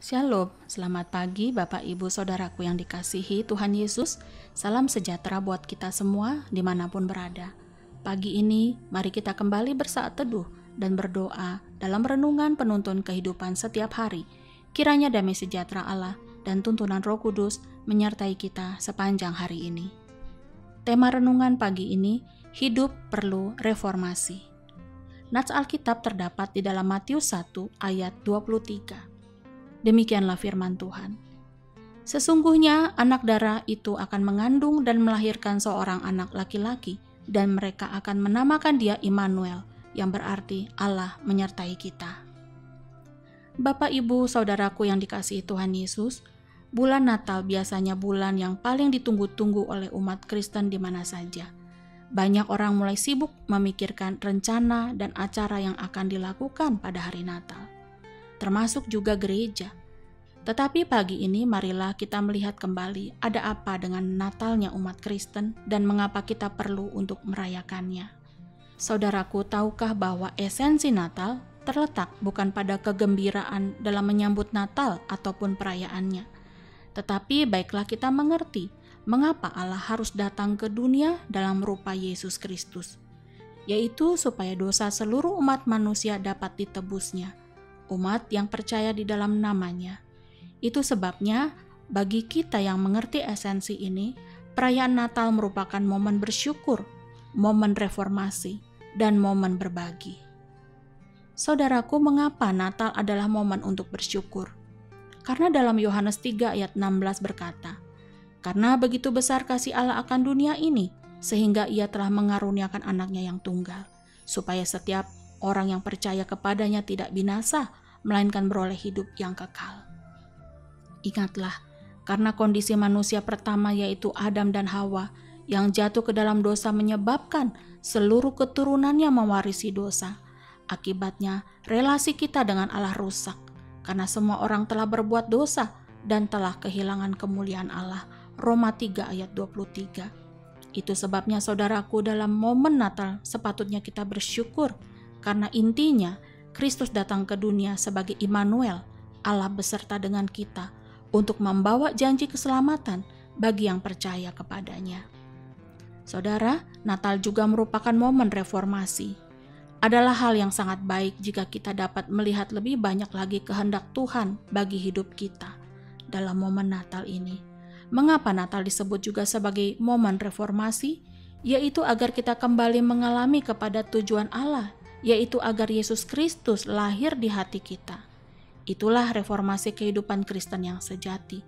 Shalom, selamat pagi Bapak Ibu Saudaraku yang dikasihi Tuhan Yesus. Salam sejahtera buat kita semua dimanapun berada. Pagi ini mari kita kembali bersaat teduh dan berdoa dalam renungan penuntun kehidupan setiap hari. Kiranya damai sejahtera Allah dan tuntunan Roh Kudus menyertai kita sepanjang hari ini. Tema renungan pagi ini, hidup perlu reformasi. Nats Alkitab terdapat di dalam Matius 1 ayat 23. Demikianlah firman Tuhan. Sesungguhnya anak darah itu akan mengandung dan melahirkan seorang anak laki-laki, dan mereka akan menamakan dia Immanuel, yang berarti Allah menyertai kita. Bapak, Ibu, Saudaraku yang dikasihi Tuhan Yesus, bulan Natal biasanya bulan yang paling ditunggu-tunggu oleh umat Kristen di mana saja. Banyak orang mulai sibuk memikirkan rencana dan acara yang akan dilakukan pada hari Natal, termasuk juga gereja. Tetapi pagi ini marilah kita melihat kembali ada apa dengan Natalnya umat Kristen dan mengapa kita perlu untuk merayakannya. Saudaraku, tahukah bahwa esensi Natal terletak bukan pada kegembiraan dalam menyambut Natal ataupun perayaannya. Tetapi baiklah kita mengerti mengapa Allah harus datang ke dunia dalam rupa Yesus Kristus, yaitu supaya dosa seluruh umat manusia dapat ditebusnya, umat yang percaya di dalam namanya. Itu sebabnya bagi kita yang mengerti esensi ini, perayaan Natal merupakan momen bersyukur, momen reformasi, dan momen berbagi. Saudaraku, mengapa Natal adalah momen untuk bersyukur? Karena dalam Yohanes 3 ayat 16 berkata, "Karena begitu besar kasih Allah akan dunia ini, sehingga ia telah mengaruniakan anaknya yang tunggal, supaya setiap orang yang percaya kepadanya tidak binasa, melainkan beroleh hidup yang kekal." Ingatlah, karena kondisi manusia pertama yaitu Adam dan Hawa yang jatuh ke dalam dosa menyebabkan seluruh keturunannya mewarisi dosa. Akibatnya, relasi kita dengan Allah rusak, karena semua orang telah berbuat dosa dan telah kehilangan kemuliaan Allah. Roma 3 ayat 23. Itu sebabnya saudaraku, dalam momen Natal sepatutnya kita bersyukur, karena intinya Kristus datang ke dunia sebagai Immanuel, Allah beserta dengan kita, untuk membawa janji keselamatan bagi yang percaya kepadanya. Saudara, Natal juga merupakan momen reformasi. Adalah hal yang sangat baik jika kita dapat melihat lebih banyak lagi kehendak Tuhan bagi hidup kita dalam momen Natal ini. Mengapa Natal disebut juga sebagai momen reformasi? Yaitu agar kita kembali mengalami kepada tujuan Allah, yaitu agar Yesus Kristus lahir di hati kita. Itulah reformasi kehidupan Kristen yang sejati,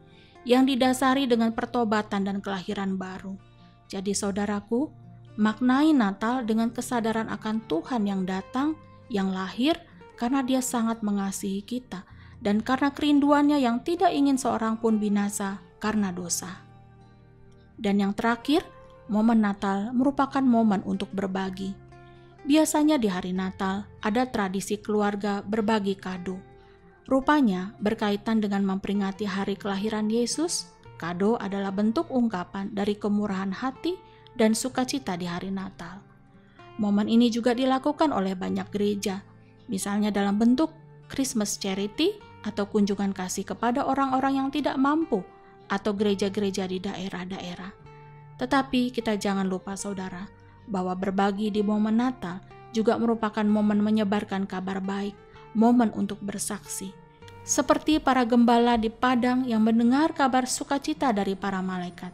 yang didasari dengan pertobatan dan kelahiran baru. Jadi saudaraku, maknai Natal dengan kesadaran akan Tuhan yang datang, yang lahir karena Dia sangat mengasihi kita, dan karena kerinduannya yang tidak ingin seorang pun binasa karena dosa. Dan yang terakhir, momen Natal merupakan momen untuk berbagi. Biasanya di hari Natal ada tradisi keluarga berbagi kado. Rupanya berkaitan dengan memperingati hari kelahiran Yesus, kado adalah bentuk ungkapan dari kemurahan hati dan sukacita di hari Natal. Momen ini juga dilakukan oleh banyak gereja, misalnya dalam bentuk Christmas charity atau kunjungan kasih kepada orang-orang yang tidak mampu, atau gereja-gereja di daerah-daerah. Tetapi kita jangan lupa saudara, bahwa berbagi di momen Natal juga merupakan momen menyebarkan kabar baik, momen untuk bersaksi. Seperti para gembala di padang yang mendengar kabar sukacita dari para malaikat.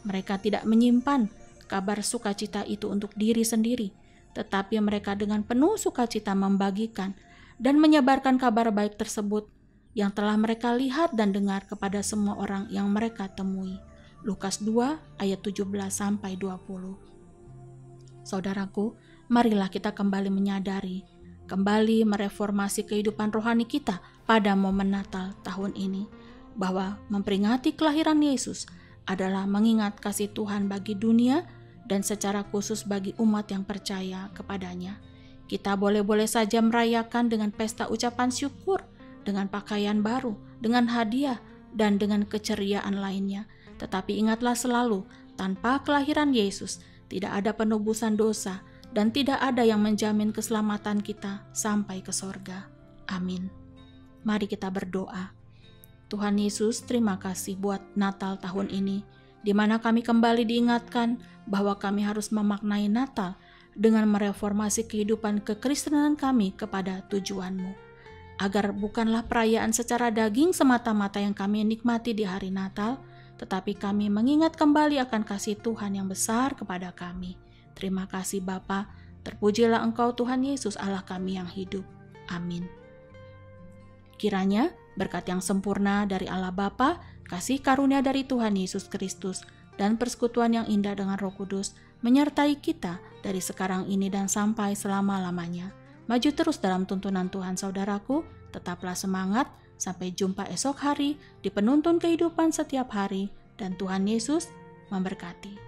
Mereka tidak menyimpan kabar sukacita itu untuk diri sendiri, tetapi mereka dengan penuh sukacita membagikan dan menyebarkan kabar baik tersebut yang telah mereka lihat dan dengar kepada semua orang yang mereka temui. Lukas 2 ayat 17-20. Saudaraku, marilah kita kembali menyadari, kembali mereformasi kehidupan rohani kita pada momen Natal tahun ini, bahwa memperingati kelahiran Yesus adalah mengingat kasih Tuhan bagi dunia dan secara khusus bagi umat yang percaya kepadanya. Kita boleh-boleh saja merayakan dengan pesta ucapan syukur, dengan pakaian baru, dengan hadiah, dan dengan keceriaan lainnya. Tetapi ingatlah selalu, tanpa kelahiran Yesus tidak ada penebusan dosa, dan tidak ada yang menjamin keselamatan kita sampai ke sorga. Amin. Mari kita berdoa. Tuhan Yesus, terima kasih buat Natal tahun ini, di mana kami kembali diingatkan bahwa kami harus memaknai Natal dengan mereformasi kehidupan kekristenan kami kepada tujuan-Mu, agar bukanlah perayaan secara daging semata-mata yang kami nikmati di hari Natal, tetapi kami mengingat kembali akan kasih Tuhan yang besar kepada kami. Terima kasih Bapa, terpujilah Engkau Tuhan Yesus Allah kami yang hidup. Amin. Kiranya berkat yang sempurna dari Allah Bapa, kasih karunia dari Tuhan Yesus Kristus, dan persekutuan yang indah dengan Roh Kudus menyertai kita dari sekarang ini dan sampai selama-lamanya. Maju terus dalam tuntunan Tuhan saudaraku, tetaplah semangat, sampai jumpa esok hari di penuntun kehidupan setiap hari, dan Tuhan Yesus memberkati.